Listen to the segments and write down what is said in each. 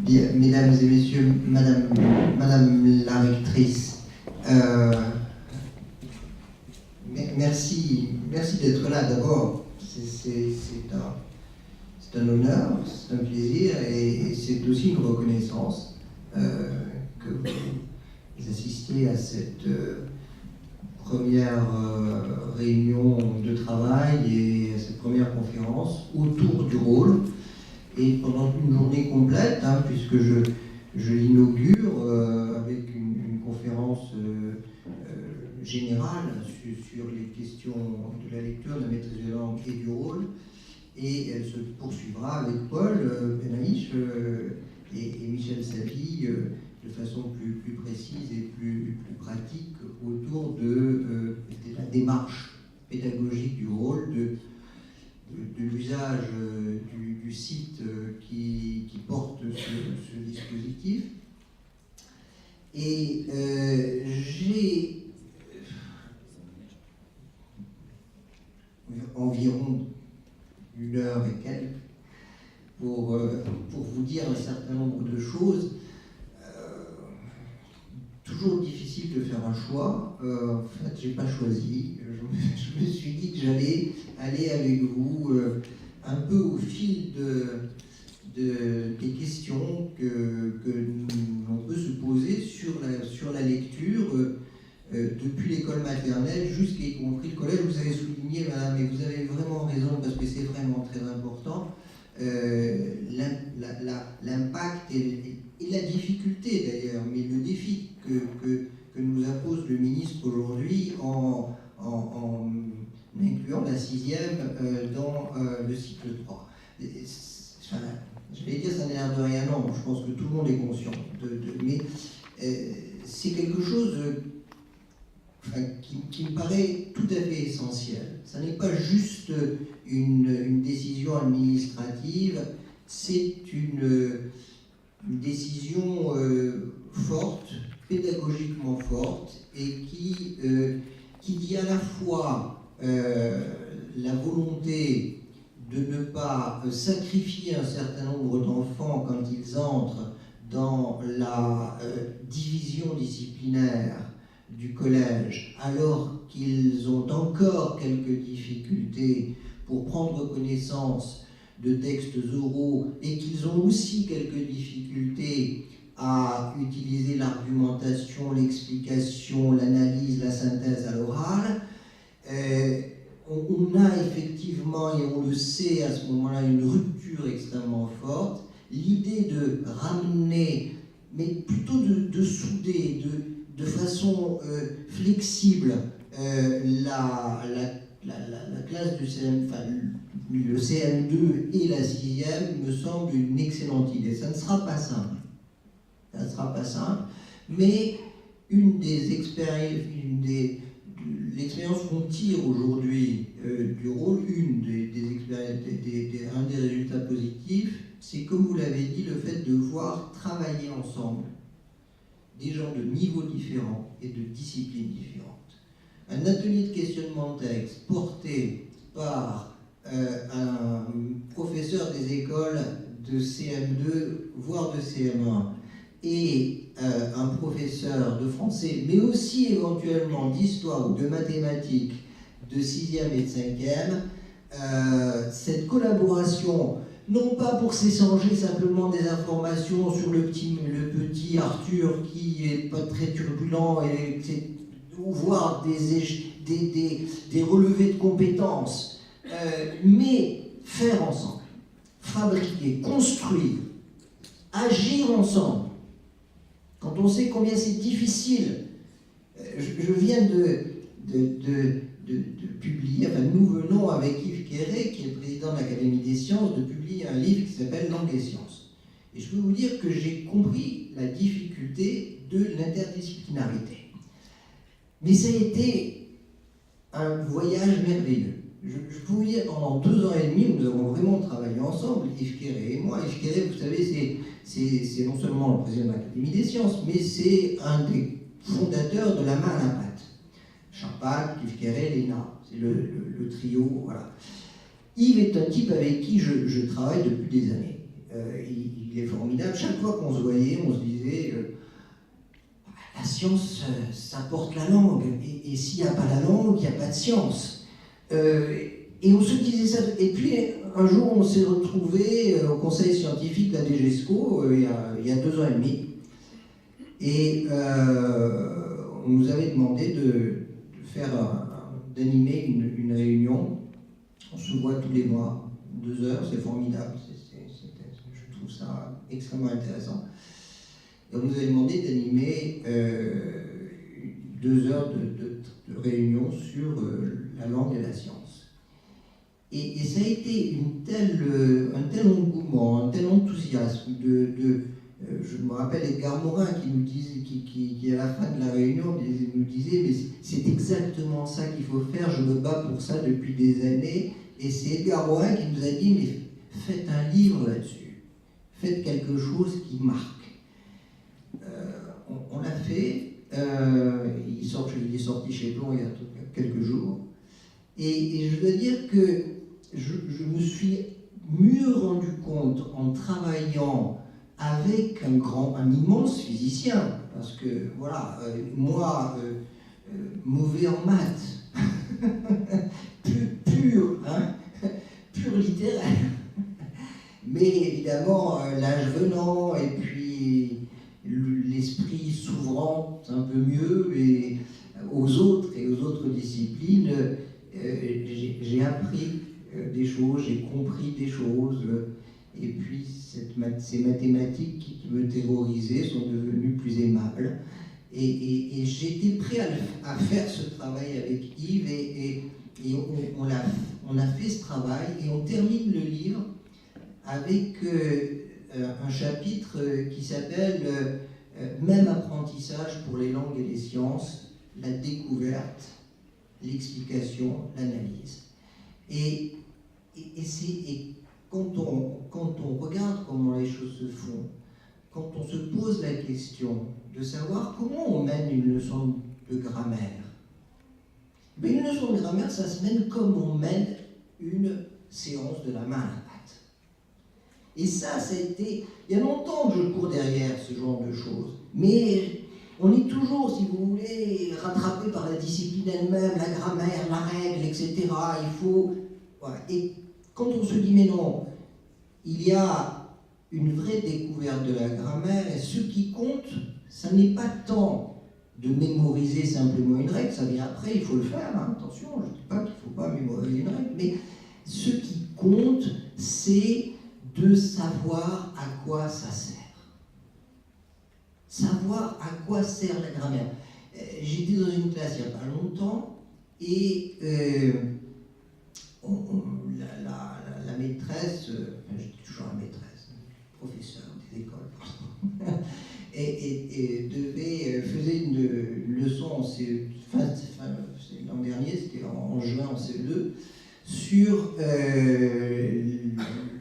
Bien, mesdames et messieurs, madame la rectrice, merci d'être là. D'abord, c'est un honneur, c'est un plaisir et c'est aussi une reconnaissance que vous assistiez à cette première réunion de travail et à cette première conférence autour du rôle. Et pendant une journée complète, puisque je l'inaugure avec une conférence générale sur les questions de la lecture, de la maîtrise de la langue et du rôle. Et elle se poursuivra avec Paul Benamiche et Michel Savy de façon plus précise et plus pratique autour de la démarche pédagogique du rôle, de l'usage du site qui porte ce dispositif. Et j'ai environ 1 heure et quelques pour vous dire un certain nombre de choses. Toujours difficile de faire un choix. En fait, j'ai pas choisi. Je me suis dit que j'allais aller avec vous un peu au fil des questions que l'on peut se poser sur la lecture depuis l'école maternelle jusqu'à y compris le collège. Vous avez souligné, madame, et vous avez vraiment raison parce que c'est vraiment très important, l'impact et la difficulté d'ailleurs, mais le défi que nous impose le ministre aujourd'hui en incluant la 6e dans le cycle 3. Enfin, je vais dire, ça n'a l'air de rien, non, je pense que tout le monde est conscient, mais c'est quelque chose qui me paraît tout à fait essentiel. Ça n'est pas juste une décision administrative, c'est une décision forte, pédagogiquement forte, et qui dit à la fois la volonté de ne pas sacrifier un certain nombre d'enfants quand ils entrent dans la division disciplinaire du collège, alors qu'ils ont encore quelques difficultés pour prendre connaissance de textes oraux et qu'ils ont aussi quelques difficultés à utiliser l'argumentation, l'explication, l'analyse, la synthèse à l'oral. On a effectivement, et on le sait à ce moment-là, une rupture extrêmement forte. L'idée de ramener, mais plutôt de souder, de façon flexible, la classe du CM, enfin, le CM2 et la 6e me semble une excellente idée. Ça ne sera pas simple. Ça ne sera pas simple, mais l'expérience qu'on tire aujourd'hui du rôle, un des résultats positifs, c'est, comme vous l'avez dit, le fait de voir travailler ensemble des gens de niveaux différents et de disciplines différentes. Un atelier de questionnement de texte porté par un professeur des écoles de CM2, voire de CM1, et un professeur de français, mais aussi éventuellement d'histoire ou de mathématiques de 6e et de 5e, cette collaboration, non pas pour s'échanger simplement des informations sur le petit Arthur qui est pas très turbulent, ou voir des relevés de compétences, mais faire ensemble, fabriquer, construire, agir ensemble. Quand on sait combien c'est difficile, je viens de publier, enfin nous venons avec Yves Quéré, qui est le président de l'Académie des sciences, de publier un livre qui s'appelle Langue et sciences. Et je peux vous dire que j'ai compris la difficulté de l'interdisciplinarité. Mais ça a été un voyage merveilleux. Je peux vous dire, pendant 2 ans et demi, nous avons vraiment travaillé ensemble, Yves Quéré et moi. Yves Quéré, vous savez, c'est non seulement le président de l'Académie des sciences, mais c'est un des fondateurs de la main à la pâte. Champagne, Yves Quéré, Léna, c'est le trio, voilà. Yves est un type avec qui je travaille depuis des années. il est formidable. Chaque fois qu'on se voyait, on se disait la science, ça porte la langue. Et s'il n'y a pas la langue, il n'y a pas de science. Et on se disait ça. Et puis, un jour, on s'est retrouvés au conseil scientifique de la DGESCO, il y a 2 ans et demi. Et on nous avait demandé d'animer une réunion. On se voit tous les mois, 2 heures, c'est formidable. Je trouve ça extrêmement intéressant. Et on nous avait demandé d'animer 2 heures de réunion sur la langue et la science. Et ça a été un tel engouement, un tel enthousiasme je me rappelle Edgar Morin qui nous disait, qui à la fin de la réunion nous disait mais c'est exactement ça qu'il faut faire, je me bats pour ça depuis des années. Et c'est Edgar Morin qui nous a dit mais faites un livre là-dessus, faites quelque chose qui marque. On l'a fait, il est sorti chez Plon il y a quelques jours, et je dois dire que je me suis mieux rendu compte en travaillant avec un immense physicien, parce que voilà, moi, mauvais en maths, pur littéraire, mais évidemment l'âge venant et puis l'esprit s'ouvrant un peu mieux et aux autres disciplines, j'ai appris des choses, j'ai compris des choses, et puis ces mathématiques qui me terrorisaient sont devenues plus aimables. Et j'étais prêt à faire ce travail avec Yves, et on a fait ce travail, et on termine le livre avec un chapitre qui s'appelle Même apprentissage pour les langues et les sciences, la découverte, l'explication, l'analyse. Et quand on regarde comment les choses se font, quand on se pose la question de savoir comment on mène une leçon de grammaire, mais une leçon de grammaire, ça se mène comme on mène une séance de la main à la pâte. Et ça a été... Il y a longtemps que je cours derrière ce genre de choses, mais on est toujours, si vous voulez, rattrapé par la discipline elle-même, la grammaire, la règle, etc. Il faut... Voilà. Et quand on se dit, mais non, il y a une vraie découverte de la grammaire, et ce qui compte, ça n'est pas tant de mémoriser simplement une règle, ça vient après, il faut le faire, hein, attention, je ne dis pas qu'il ne faut pas mémoriser une règle, mais ce qui compte, c'est de savoir à quoi ça sert. Savoir à quoi sert la grammaire. J'étais dans une classe il n'y a pas longtemps, et la maîtresse, j'étais toujours la maîtresse, professeur des écoles, et faisait une leçon en CE, l'an dernier, c'était en juin en CE2, sur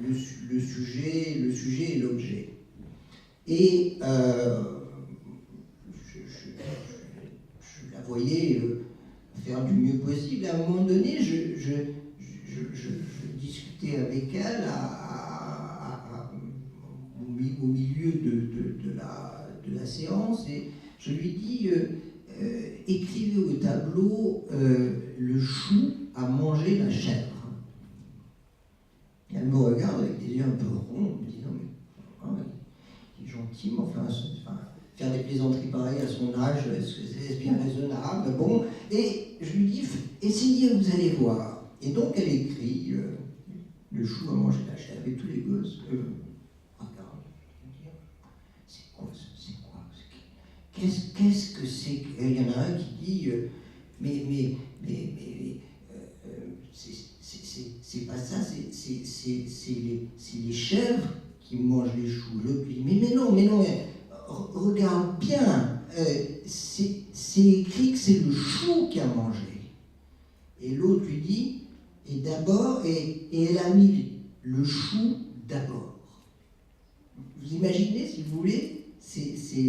le sujet et l'objet. Et je la voyais faire du mieux possible. À un moment donné, je discutais avec elle au milieu de la séance, et je lui dis écrivez au tableau le chou a mangé la chèvre. Et elle me regarde avec des yeux un peu ronds, me disant mais il est gentil, mais enfin faire des plaisanteries pareilles à son âge, est-ce bien raisonnable? Bon, et je lui dis essayez, vous allez voir. Et donc elle écrit le chou a mangé la chèvre, et tous les gosses regardent. C'est quoi? Qu'est-ce que c'est? Il y en a un qui dit mais c'est pas ça, c'est les chèvres qui mangent les choux. L'autre lui dit mais non, regarde bien, c'est écrit que c'est le chou qui a mangé. Et l'autre lui dit et d'abord, et elle a mis le chou d'abord. Vous imaginez, si vous voulez, ces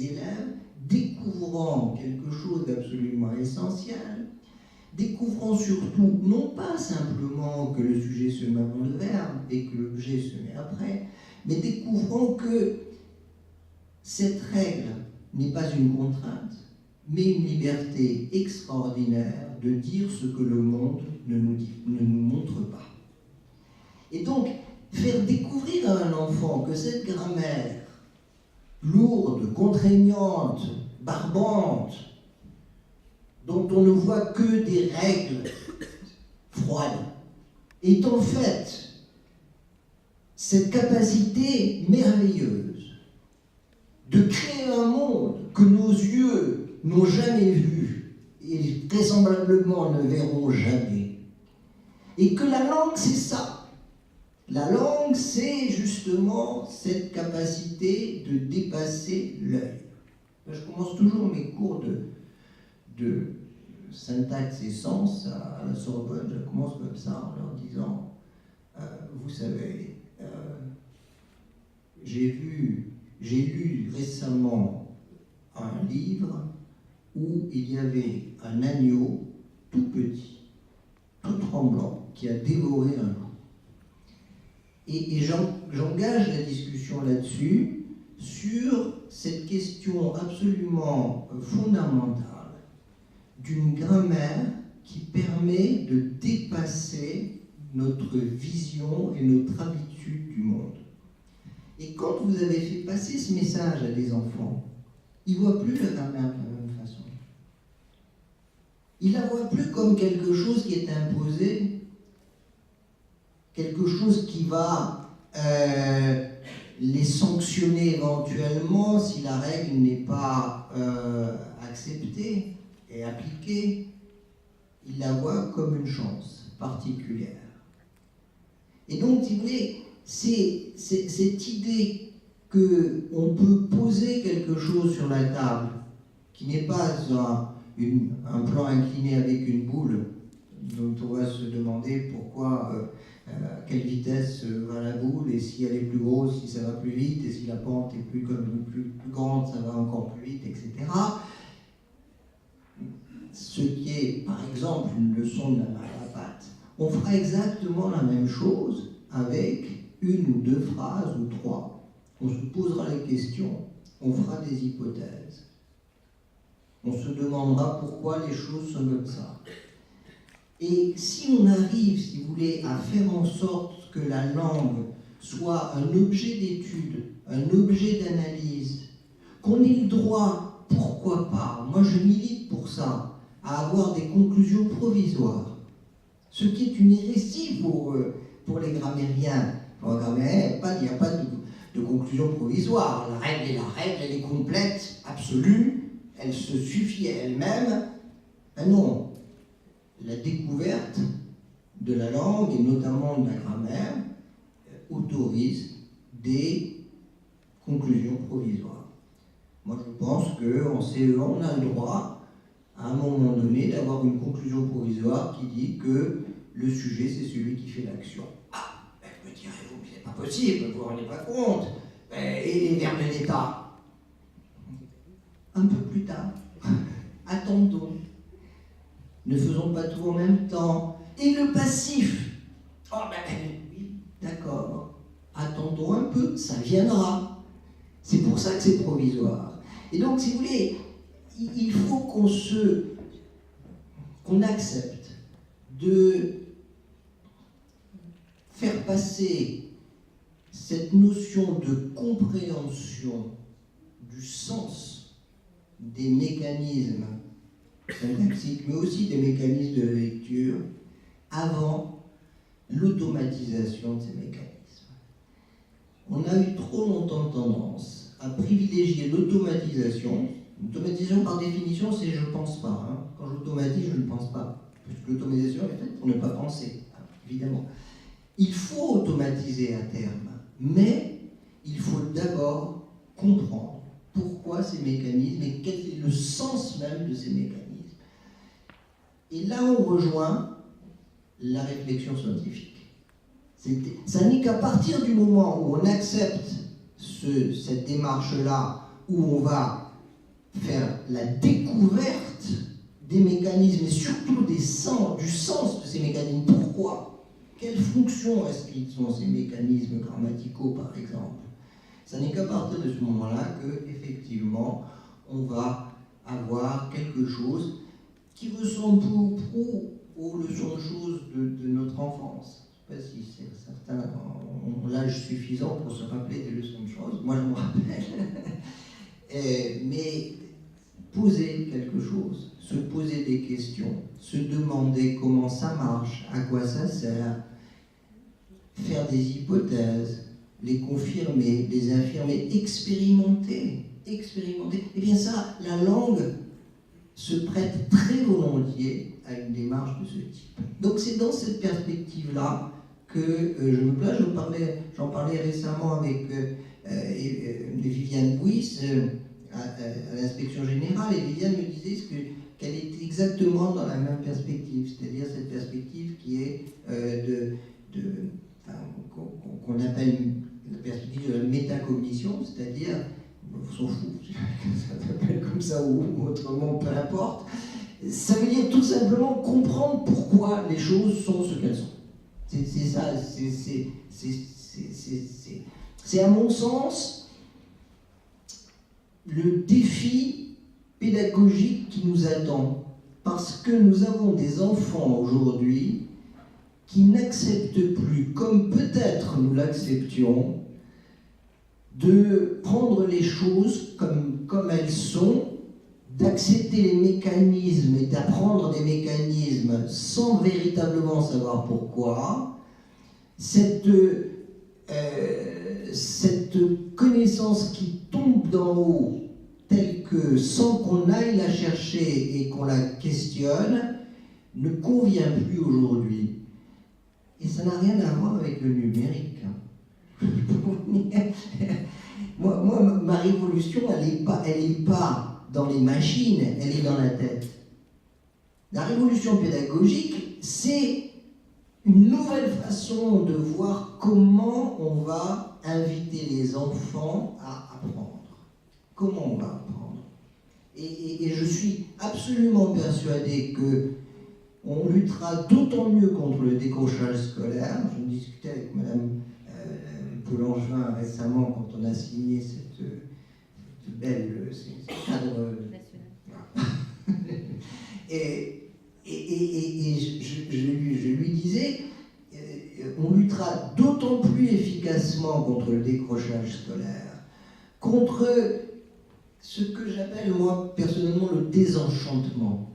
élèves découvrant quelque chose d'absolument essentiel, découvrant surtout, non pas simplement que le sujet se met avant le verbe et que l'objet se met après, mais découvrant que cette règle n'est pas une contrainte, mais une liberté extraordinaire de dire ce que le monde ne nous montre pas. Et donc, faire découvrir à un enfant que cette grammaire lourde, contraignante, barbante, dont on ne voit que des règles froides, est en fait cette capacité merveilleuse de créer un monde que nos yeux n'ont jamais vu et vraisemblablement ne verront jamais. Et que la langue, c'est ça. La langue, c'est justement cette capacité de dépasser l'œil. Je commence toujours mes cours de syntaxe et sens à la Sorbonne. Je commence comme ça en leur disant, vous savez, j'ai lu récemment un livre où il y avait un agneau tout petit, tout tremblant, qui a dévoré un loup. Et j'engage la discussion là-dessus, sur cette question absolument fondamentale d'une grammaire qui permet de dépasser notre vision et notre habitude du monde. Et quand vous avez fait passer ce message à des enfants, ils ne voient plus la grammaire de la même façon. Ils ne la voient plus comme quelque chose qui est imposé, quelque chose qui va les sanctionner éventuellement si la règle n'est pas acceptée et appliquée. Ils la voient comme une chance particulière. Et donc, si vous voulez, c'est cette idée qu'on peut poser quelque chose sur la table qui n'est pas un plan incliné avec une boule dont on va se demander pourquoi, à quelle vitesse va la boule, et si elle est plus grosse, si ça va plus vite, et si la pente est plus grande, ça va encore plus vite, etc. Ce qui est, par exemple, une leçon de la main à la pâte. On fera exactement la même chose avec une ou deux phrases ou trois. On se posera les questions, on fera des hypothèses. On se demandera pourquoi les choses sont comme ça. Et si on arrive, si vous voulez, à faire en sorte que la langue soit un objet d'étude, un objet d'analyse, qu'on ait le droit, pourquoi pas, moi je milite pour ça, à avoir des conclusions provisoires. Ce qui est une hérésie pour les grammairiens. Pour les grammairiens, il n'y a pas de conclusion provisoire. La règle est la règle, elle est complète, absolue, elle se suffit à elle-même. Ben non. La découverte de la langue, et notamment de la grammaire, autorise des conclusions provisoires. Moi, je pense qu'en CE1, on a le droit, à un moment donné, d'avoir une conclusion provisoire qui dit que le sujet, c'est celui qui fait l'action. Ah, me direz-vous, mais c'est pas possible, vous vous rendez pas compte. Et les verbes d'état? Un peu plus tard. Attendons. Ne faisons pas tout en même temps. Et le passif? Oh oui, d'accord. Attendons un peu, ça viendra. C'est pour ça que c'est provisoire. Et donc, si vous voulez, il faut qu'on accepte de faire passer cette notion de compréhension du sens des mécanismes syntaxiques, mais aussi des mécanismes de lecture, avant l'automatisation de ces mécanismes. On a eu trop longtemps tendance à privilégier l'automatisation. L'automatisation, par définition, c'est je ne pense pas. Hein. Quand j'automatise, je ne pense pas. Parce que l'automatisation est faite pour ne pas penser, hein, évidemment. Il faut automatiser à terme, mais il faut d'abord comprendre pourquoi ces mécanismes et quel est le sens même de ces mécanismes. Et là, on rejoint la réflexion scientifique. Ça n'est qu'à partir du moment où on accepte cette démarche-là, où on va faire la découverte des mécanismes et surtout du sens de ces mécanismes. Pourquoi? Quelle fonction est-ce qu'ils ont ces mécanismes grammaticaux, par exemple? Ce n'est qu'à partir de ce moment-là que, effectivement, on va avoir quelque chose qui ressemble peu ou prou aux leçons de choses de notre enfance. Je ne sais pas si certains ont l'âge suffisant pour se rappeler des leçons de choses. Moi, je me rappelle. Mais poser quelque chose, se poser des questions, se demander comment ça marche, à quoi ça sert, faire des hypothèses, les confirmer, les affirmer, expérimenter. Eh bien ça, la langue se prête très volontiers à une démarche de ce type. Donc c'est dans cette perspective-là que je me place. J'en parlais récemment avec Viviane Bouis à l'inspection générale, et Viviane me disait qu'elle était exactement dans la même perspective, c'est-à-dire cette perspective qui est qu'on appelle la perspective de la métacognition, c'est-à-dire, on s'en fout, ça s'appelle comme ça ou autrement, peu importe, ça veut dire tout simplement comprendre pourquoi les choses sont ce qu'elles sont. C'est ça, c'est à mon sens le défi pédagogique qui nous attend, parce que nous avons des enfants aujourd'hui qui n'acceptent plus, comme peut-être nous l'acceptions, de prendre les choses comme elles sont, d'accepter les mécanismes et d'apprendre des mécanismes sans véritablement savoir pourquoi. Cette connaissance qui tombe d'en haut, telle que sans qu'on aille la chercher et qu'on la questionne, ne convient plus aujourd'hui. Et ça n'a rien à voir avec le numérique. Moi, ma révolution, elle n'est pas dans les machines, elle est dans la tête. La révolution pédagogique, c'est une nouvelle façon de voir comment on va inviter les enfants à apprendre. Comment on va apprendre. Et je suis absolument persuadé que on luttera d'autant mieux contre le décrochage scolaire. Je me discutais avec Madame Paul-Angevin récemment quand on a signé cette belle cadre national. Et je lui disais, on luttera d'autant plus efficacement contre le décrochage scolaire, contre ce que j'appelle moi personnellement le désenchantement.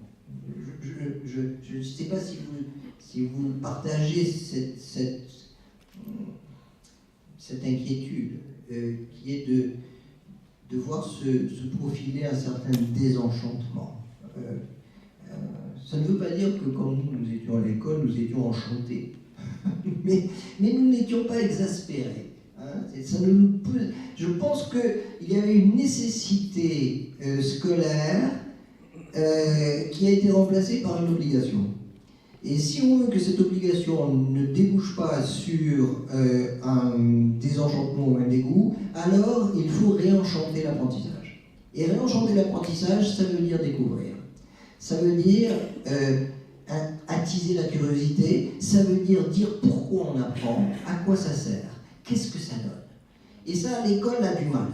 Je ne sais pas si vous partagez cette inquiétude qui est de voir se profiler un certain désenchantement. Ça ne veut pas dire que quand nous étions à l'école, nous étions enchantés. mais nous n'étions pas exaspérés. Hein. Je pense qu'il y avait une nécessité scolaire qui a été remplacée par une obligation. Et si on veut que cette obligation ne débouche pas sur un désenchantement ou un dégoût, alors il faut réenchanter l'apprentissage. Et réenchanter l'apprentissage, ça veut dire découvrir. Ça veut dire attiser la curiosité, ça veut dire pourquoi on apprend, à quoi ça sert, qu'est-ce que ça donne. Et ça, l'école a du mal.